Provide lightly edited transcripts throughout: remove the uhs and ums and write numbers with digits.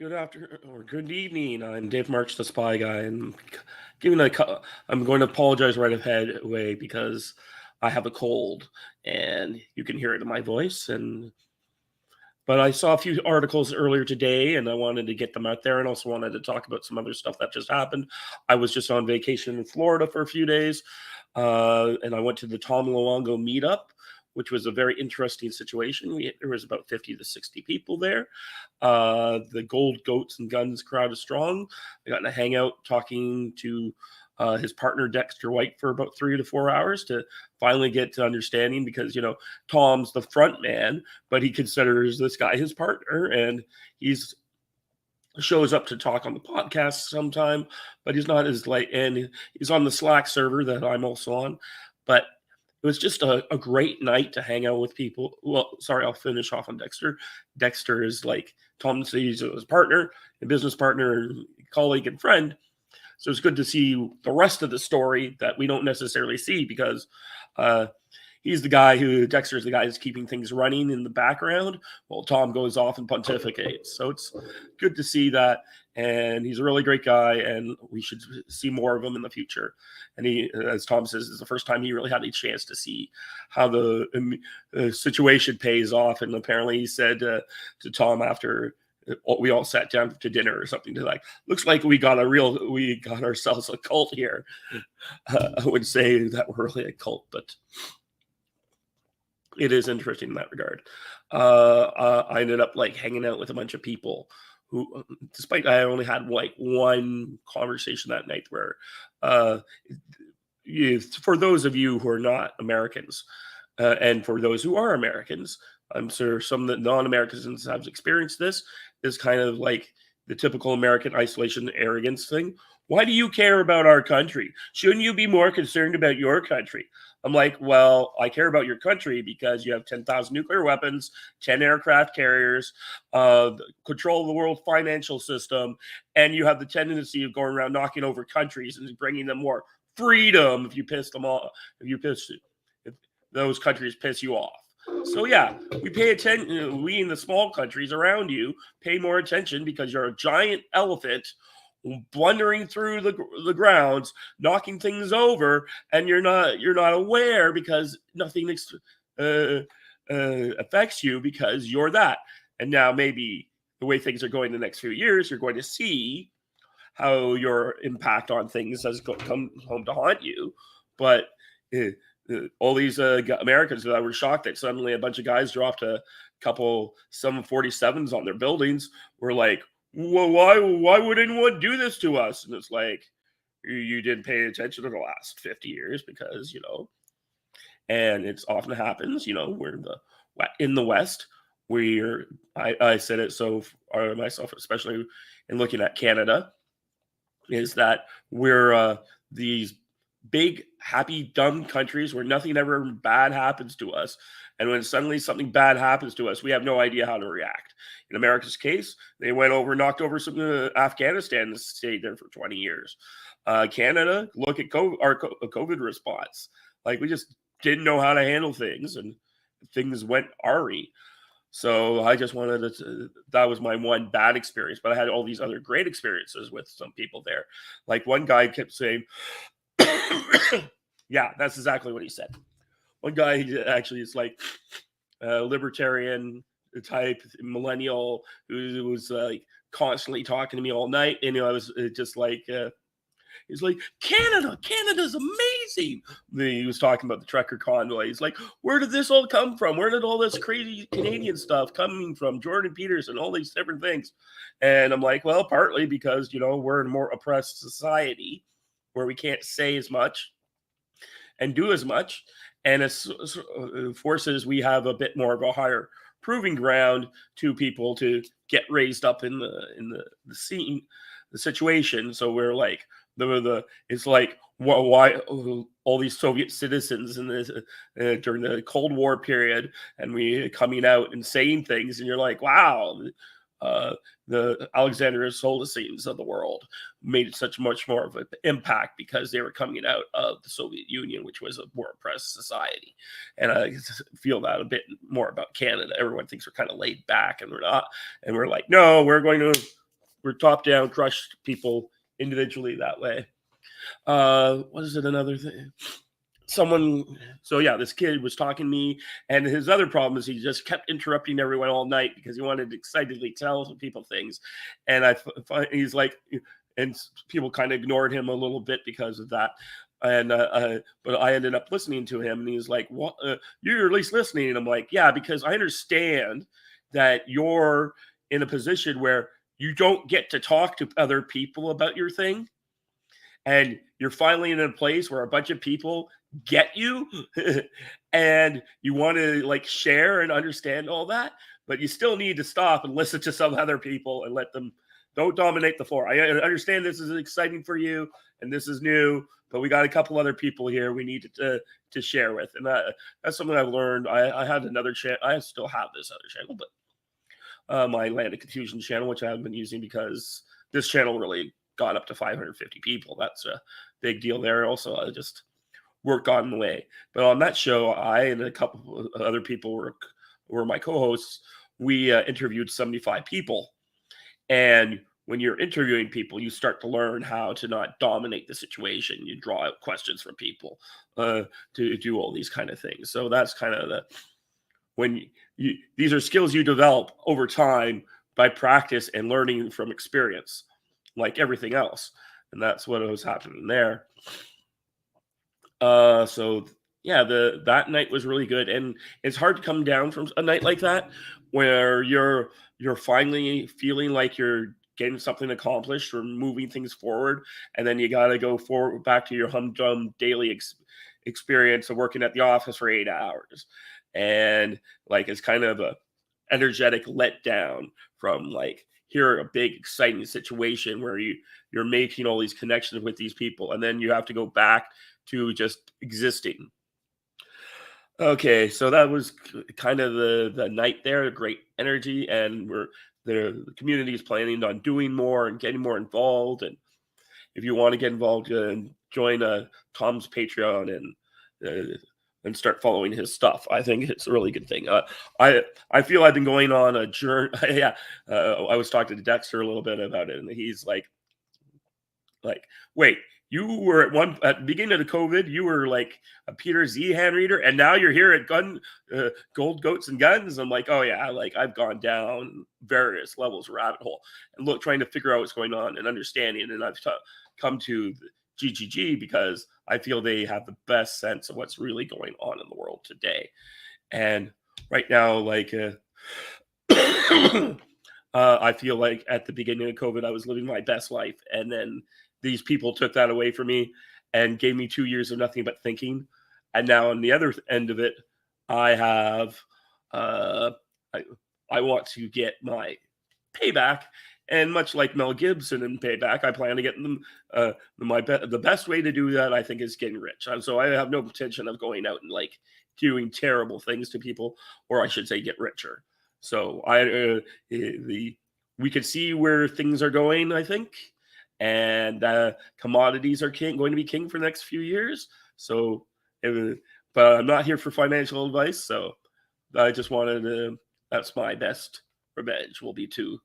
Good afternoon or good evening. I'm Dave March, the Spy Guy, and giving a. I'm going to apologize right ahead away because I have a cold, and you can hear it in my voice. But I saw a few articles earlier today, and I wanted to get them out there, and also wanted to talk about some other stuff that just happened. I was just on vacation in Florida for a few days, and I went to the Tom Luongo meetup, which was a very interesting situation. There was about 50 to 60 people there. The Gold Goats and Guns crowd is strong. I got to hang out talking to his partner Dexter White for about 3 to 4 hours to finally get to understanding because Tom's the front man, but he considers this guy his partner, and he's shows up to talk on the podcast sometime, but he's not as like, and he's on the Slack server that I'm also on. But it was just a great night to hang out with people. Well, sorry, I'll finish off on Dexter. Dexter is like Tom sees his partner, a business partner, colleague, and friend. So it's good to see the rest of the story that we don't necessarily see because uh, Dexter's the guy who's keeping things running in the background while Tom goes off and pontificates. So it's good to see that. And he's a really great guy, and we should see more of him in the future. And he, as Tom says, is the first time he really had a chance to see how the situation pays off. And apparently he said to Tom after we all sat down to dinner or something to like, looks like we got ourselves a cult here. I would say that we're really a cult, but it is interesting in that regard. I ended up like hanging out with a bunch of people who, despite I only had like one conversation that night where, for those of you who are not Americans, and for those who are Americans, I'm sure some of the non-Americans have experienced this. Is kind of like the typical American isolation arrogance thing. Why do you care about our country? Shouldn't you be more concerned about your country? I'm like, well, I care about your country because you have 10,000 nuclear weapons, 10 aircraft carriers, control of the world financial system, and you have the tendency of going around knocking over countries and bringing them more freedom if you piss them off, if those countries piss you off. So yeah, we pay attention. We in the small countries around you pay more attention because you're a giant elephant blundering through the grounds, knocking things over, and you're not aware because nothing affects you because you're that. And now maybe the way things are going the next few years, you're going to see how your impact on things has come home to haunt you. But all these Americans that were shocked that suddenly a bunch of guys dropped a couple 747s on their buildings were like, well, why would anyone do this to us? And it's like, you didn't pay attention to the last 50 years because, and it's often happens, we're in the West. I said it so myself, especially in looking at Canada, is that we're these big, happy, dumb countries where nothing ever bad happens to us. And when suddenly something bad happens to us, we have no idea how to react. In America's case, they went over, knocked over some Afghanistan and stayed there for 20 years. Canada, look at our COVID response. Like, we just didn't know how to handle things, and things went awry. So I just wanted to, that was my one bad experience, but I had all these other great experiences with some people there. Like one guy kept saying, yeah, that's exactly what he said. One guy actually is like a libertarian type millennial who was like constantly talking to me all night. And I was just like, he's like, Canada's amazing. He was talking about the trucker convoy. He's like, where did this all come from? Where did all this crazy Canadian stuff coming from? Jordan Peterson, all these different things. And I'm like, well, partly because, we're in a more oppressed society where we can't say as much and do as much. And it forces we have a bit more of a higher proving ground to people to get raised up in the scene, the situation. So we're like, it's like why all these Soviet citizens in this during the Cold War period, and we coming out and saying things, and you're like, wow, the Alexander Solzhenitsyns of the world made such much more of an impact because they were coming out of the Soviet Union, which was a more oppressed society. And I feel that a bit more about Canada. Everyone thinks we're kind of laid back, and we're not. And we're like, no, we're going to we're top down, crush people individually that way. What is it? Another thing. Someone. So yeah, this kid was talking to me, and his other problem is he just kept interrupting everyone all night because he wanted to excitedly tell people things, and he's like, and people kind of ignored him a little bit because of that. And but I ended up listening to him, and he's like, "What? You're at least listening?" And I'm like, "Yeah, because I understand that you're in a position where you don't get to talk to other people about your thing, and you're finally in a place where a bunch of people get you and you want to like share and understand all that, but you still need to stop and listen to some other people and let them don't dominate the floor. I understand this is exciting for you and this is new, but we got a couple other people here we need to share with. And that's something I've learned. I had another channel. I still have this other channel, but my Land of Confusion channel, which I haven't been using because this channel really got up to 550 people. That's a big deal there. Also, I just worked on the way. But on that show, I and a couple of other people were my co-hosts. We interviewed 75 people, and when you're interviewing people, you start to learn how to not dominate the situation. You draw out questions from people to do all these kind of things. So that's kind of the when these are skills you develop over time by practice and learning from experience, like everything else. And that's what was happening there. So yeah, that night was really good, and it's hard to come down from a night like that where you're finally feeling like you're getting something accomplished or moving things forward, and then you got to go forward back to your humdrum daily experience of working at the office for 8 hours, and like it's kind of a energetic letdown from like here a big exciting situation where you're making all these connections with these people, and then you have to go back to just existing. Okay, so that was kind of the night there, great energy, and the community is planning on doing more and getting more involved. And if you want to get involved, join Tom's Patreon and start following his stuff. I think it's a really good thing. I feel I've been going on a journey. Yeah, I was talking to Dexter a little bit about it, and he's like, wait, you were at the beginning of the COVID, you were like a Peter Z hand reader, and now you're here at Gold Goats and Guns. I'm like, oh yeah, like I've gone down various levels of rabbit hole and trying to figure out what's going on and understanding. And I've come to the GGG because I feel they have the best sense of what's really going on in the world today. And right now, like, I feel like at the beginning of COVID, I was living my best life, and then these people took that away from me and gave me 2 years of nothing but thinking. And now on the other end of it, I have I want to get my payback. And much like Mel Gibson in Payback, I plan to get them. The best way to do that, I think, is getting rich. So I have no intention of going out and like doing terrible things to people, or I should say, get richer. So we could see where things are going, I think, and commodities are going to be king for the next few years. So, but I'm not here for financial advice. So I just wanted to. That's my best revenge. Will be to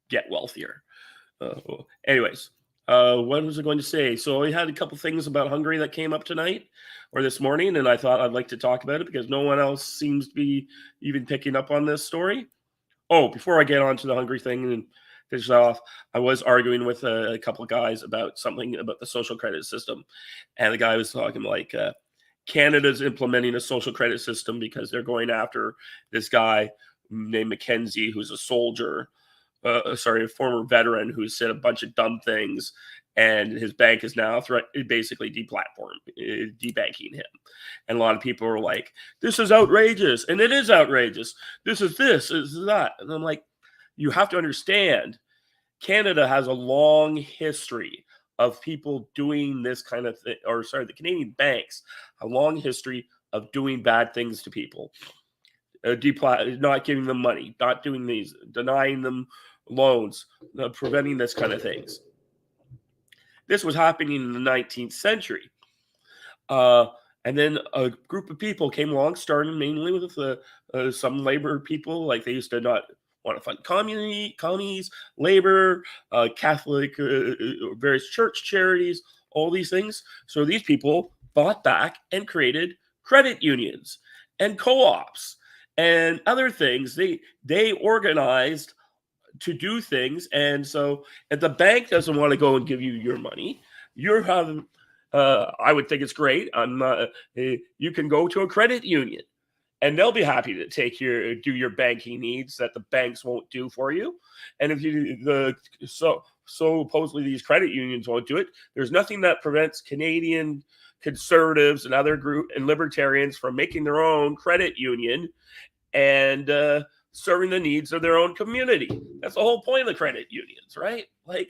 get wealthier. Anyways, what was I going to say? So we had a couple things about Hungary that came up tonight or this morning, and I thought I'd like to talk about it because no one else seems to be even picking up on this story. Oh, before I get on to the Hungary thing and finish off, I was arguing with a couple of guys about something about the social credit system, and the guy was talking like Canada's implementing a social credit system because they're going after this guy named Mackenzie, who's a soldier. A former veteran who said a bunch of dumb things, and his bank is now basically debanking him. And a lot of people are like, "This is outrageous," and it is outrageous. This is that, and I'm like, you have to understand, Canada has a long history of people doing this kind of thing, or sorry, the Canadian banks, a long history of doing bad things to people. Not giving them money, not doing these, denying them loans, preventing this kind of things. This was happening in the 19th century. And then a group of people came along, starting mainly with some labor people, like they used to not want to fund communies, labor, Catholic, various church charities, all these things. So these people bought back and created credit unions and co-ops and other things. They organized to do things, and so if the bank doesn't want to go and give you your money, you're having. I would think it's great. You can go to a credit union, and they'll be happy to do your banking needs that the banks won't do for you. And if supposedly these credit unions won't do it, there's nothing that prevents Canadian conservatives and other group and libertarians from making their own credit union and serving the needs of their own community. That's the whole point of the credit unions, right? Like,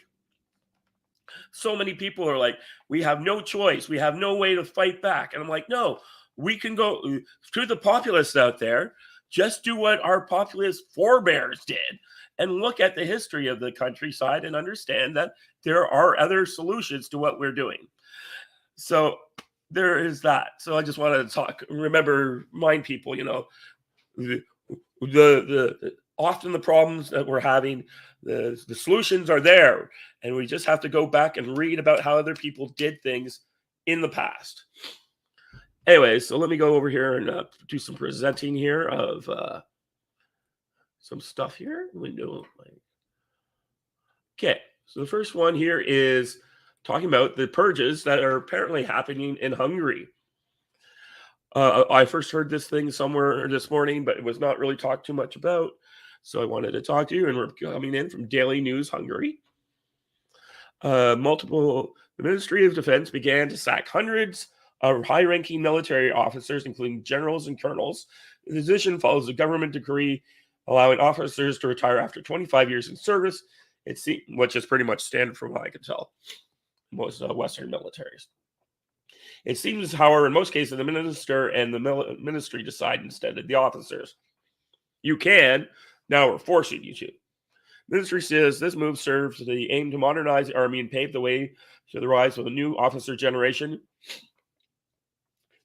so many people are like, we have no choice, we have no way to fight back. And I'm like, no, we can go to the populists out there, just do what our populist forebears did and look at the history of the countryside and understand that there are other solutions to what we're doing. So there is that. So I just wanted to remind people, the often the problems that we're having, the solutions are there, and we just have to go back and read about how other people did things in the past. Anyway, so let me go over here and do some presenting here of some stuff here. Okay, so the first one here is talking about the purges that are apparently happening in Hungary. I first heard this thing somewhere this morning, but it was not really talked too much about. So I wanted to talk to you, and we're coming in from Daily News Hungary. The Ministry of Defense began to sack hundreds of high-ranking military officers, including generals and colonels. The decision follows a government decree allowing officers to retire after 25 years in service, which is pretty much standard from what I can tell, most Western militaries. It seems, however, in most cases, the minister and the ministry decide instead of the officers. You can, now we're forcing you to. Ministry says this move serves the aim to modernize the army and pave the way to the rise of a new officer generation.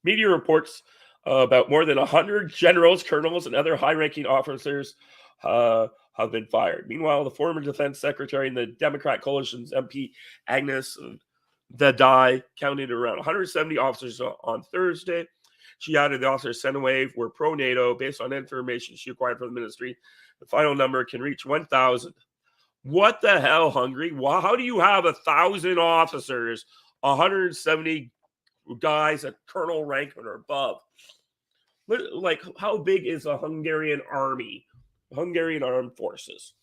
Media reports about more than 100 generals, colonels, and other high-ranking officers have been fired. Meanwhile, the former defense secretary and the Democrat coalition's MP, Agnes Dadai, counted around 170 officers on Thursday. She added the officers sent away were pro-NATO based on information she acquired from the ministry. The final number can reach 1,000. What the hell, Hungary? How do you have 1,000 officers, 170 guys at colonel rank or above? Like, how big is the Hungarian army? Hungarian armed forces.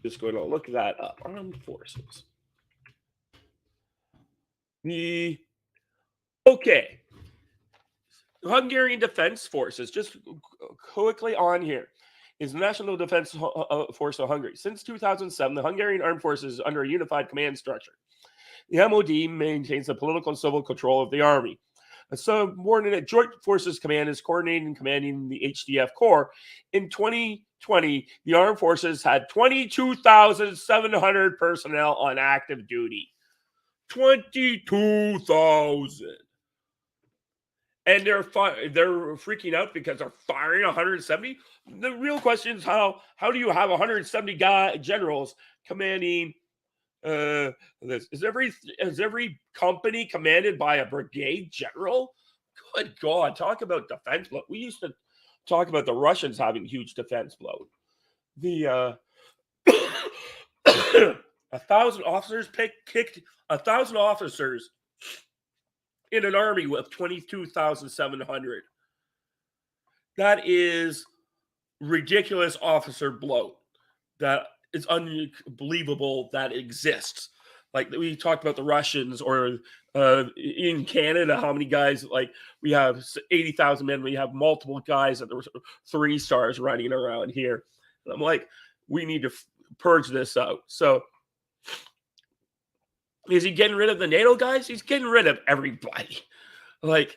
Just going to look that up. Armed forces. Okay. Hungarian Defense Forces, just quickly on here, is the National Defense Force of Hungary. Since 2007, the Hungarian Armed Forces is under a unified command structure. The MOD maintains the political and civil control of the army. A subordinate Joint Forces Command is coordinating and commanding the HDF Corps. In 2020, the Armed Forces had 22,700 personnel on active duty. 22,000. And they're freaking out because they're firing 170. The real question is how do you have 170 generals commanding this? Is every company commanded by a brigade general? Good God, talk about defense bloat. We used to talk about the Russians having huge defense bloat. The 1,000 officers kicked 1,000 officers in an army with 22,700. That is ridiculous officer bloat. That is unbelievable that exists. Like, we talked about the Russians, or in Canada, how many guys, like, we have 80,000 men. We have multiple guys at the 3 stars running around here. And I'm like, we need to purge this out. So, is he getting rid of the NATO guys? He's getting rid of everybody. Like,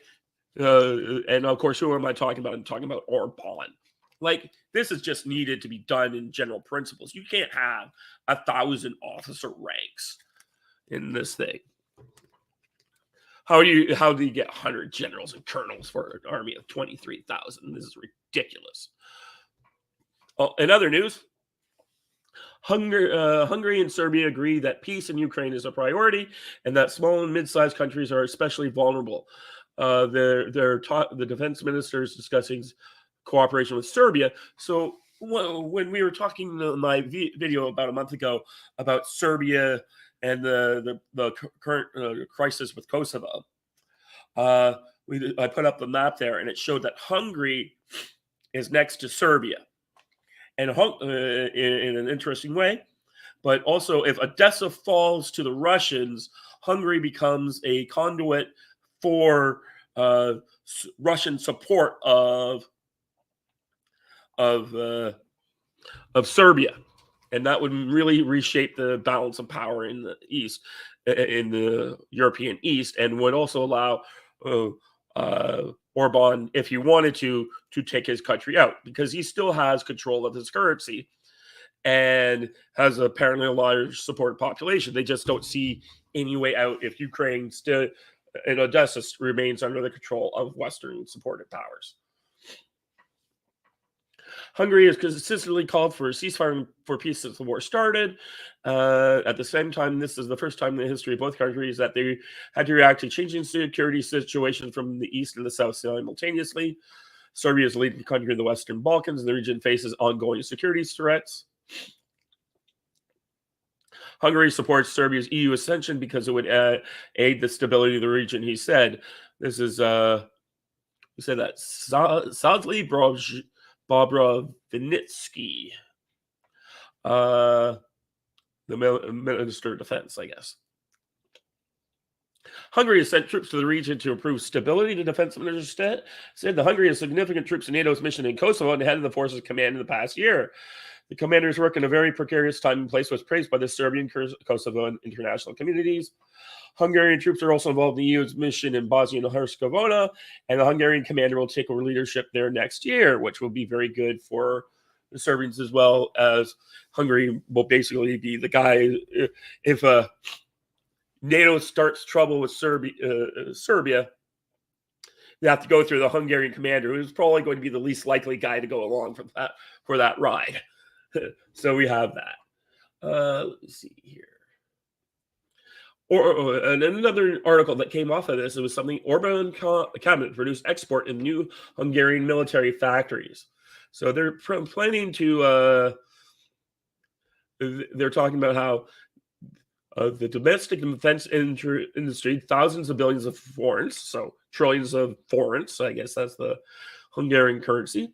and of course, who am I talking about? I'm talking about Orban. Like, this is just needed to be done in general principles. You can't have 1,000 officer ranks in this thing. How do you get 100 generals and colonels for an army of 23,000? This is ridiculous. In other news, Hungary and Serbia agree that peace in Ukraine is a priority, and that small and mid-sized countries are especially vulnerable. The defense ministers discussing cooperation with Serbia. So when we were talking in my video about a month ago about Serbia and the current crisis with Kosovo, I put up the map there, and it showed that Hungary is next to Serbia, and in an interesting way. But also, if Odessa falls to the Russians, Hungary becomes a conduit for Russian support of Serbia, and that would really reshape the balance of power in the East, in the European East, and would also allow Orban, if he wanted to take his country out, because he still has control of his currency and has apparently a large support population. They just don't see any way out if Ukraine still and Odessa remains under the control of Western supported powers. Hungary has consistently called for a ceasefire for peace since the war started. At the same time, this is the first time in the history of both countries that they had to react to changing security situations from the east and the south simultaneously. Serbia is the leading country in the Western Balkans, and the region faces ongoing security threats. Hungary supports Serbia's EU accession because it would aid the stability of the region, he said. This is, he said that Sadly Bobrovinitsky, the Minister of Defense, I guess. Hungary has sent troops to the region to improve stability, the defense minister said. The Hungary has significant troops in NATO's mission in Kosovo and head of the forces command in the past year. The commander's work in a very precarious time and place was praised by the Serbian, Kosovo, and international communities. Hungarian troops are also involved in the EU's mission in Bosnia and Herzegovina, and the Hungarian commander will take over leadership there next year, which will be very good for the Serbians, as well as Hungary will basically be the guy if NATO starts trouble with Serbia. They have to go through the Hungarian commander, who's probably going to be the least likely guy to go along for that ride. So we have that. Let me see here. And another article that came off of this, it was something Orban cabinet produced export in new Hungarian military factories. So they're planning to. They're talking about how the domestic defense industry, thousands of billions of forints, so trillions of forints. I guess that's the Hungarian currency.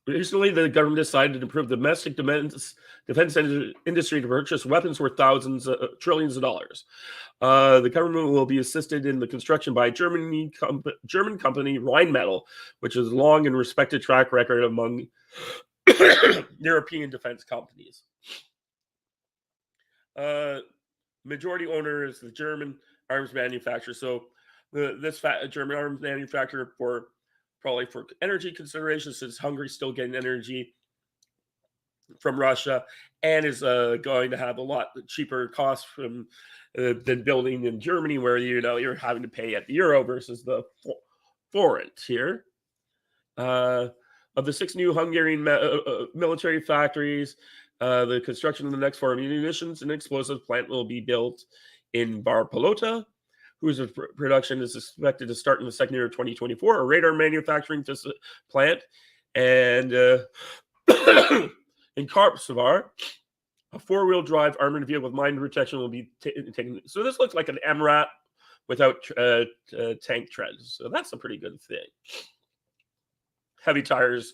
Recently, the government decided to improve the domestic defense industry to purchase weapons worth trillions of dollars. The government will be assisted in the construction by German company Rheinmetall, which has a long and respected track record among European defense companies. Majority owner is the German arms manufacturer. So this German arms manufacturer probably for energy considerations, since Hungary's still getting energy from Russia and is going to have a lot cheaper cost from than building in Germany, where you're having to pay at the euro versus the forint here. Of the 6 new Hungarian military factories, the construction of the next 4 munitions and explosives plant will be built in Barpalota, whose production is expected to start in the second year of 2024. A radar manufacturing plant, and in Karpsavar, a 4-wheel drive armored vehicle with mine protection will be taken. So this looks like an MRAP without tank treads. So that's a pretty good thing. Heavy tires.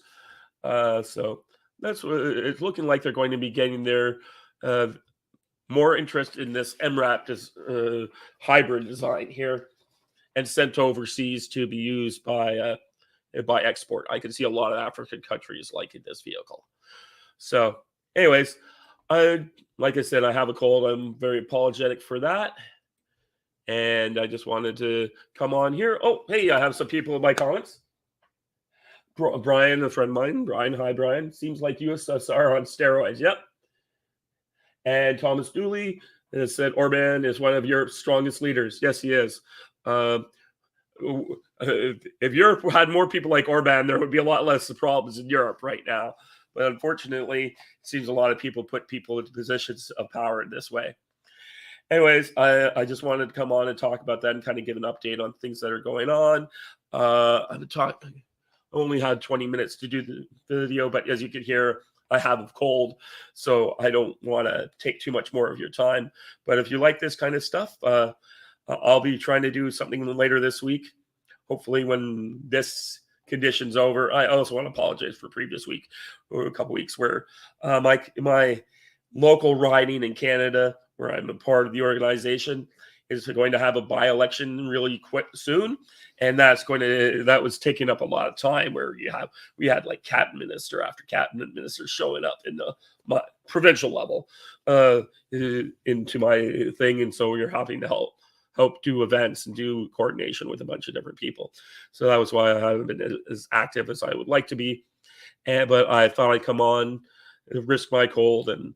So that's what it's looking like. They're going to be getting their more interest in this MRAP hybrid design here and sent overseas to be used by export. I can see a lot of African countries liking this vehicle. So anyways, like I said, I have a cold. I'm very apologetic for that. And I just wanted to come on here. Oh, hey, I have some people in my comments. Brian, a friend of mine. Brian, hi, Brian. Seems like USSR on steroids. Yep. And Thomas Dooley has said Orban is one of Europe's strongest leaders. Yes, he is. If Europe had more people like Orban, there would be a lot less problems in Europe right now. But unfortunately, it seems a lot of people put people into positions of power in this way. Anyways, I just wanted to come on and talk about that and kind of give an update on things that are going on. I only had 20 minutes to do the video, but as you can hear, I have a cold, so I don't want to take too much more of your time. But if you like this kind of stuff, I'll be trying to do something later this week. Hopefully, when this condition's over. I also want to apologize for previous week or a couple weeks where my local riding in Canada, where I'm a part of the organization, is going to have a by-election really quick soon, and that was taking up a lot of time. Where we had like cabinet minister after cabinet minister showing up in my provincial level into my thing, and so you're having to help do events and do coordination with a bunch of different people. So that was why I haven't been as active as I would like to be. But I thought I'd come on, risk my cold, and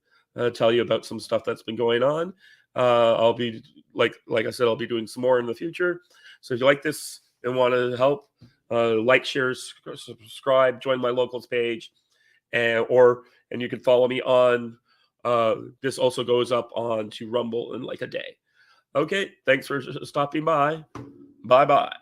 tell you about some stuff that's been going on. I'll be like I said, I'll be doing some more in the future. So if you like this and want to help, like, share, subscribe, join my locals page, and you can follow me on. This also goes up on to Rumble in like a day. Okay, thanks for stopping by. Bye bye.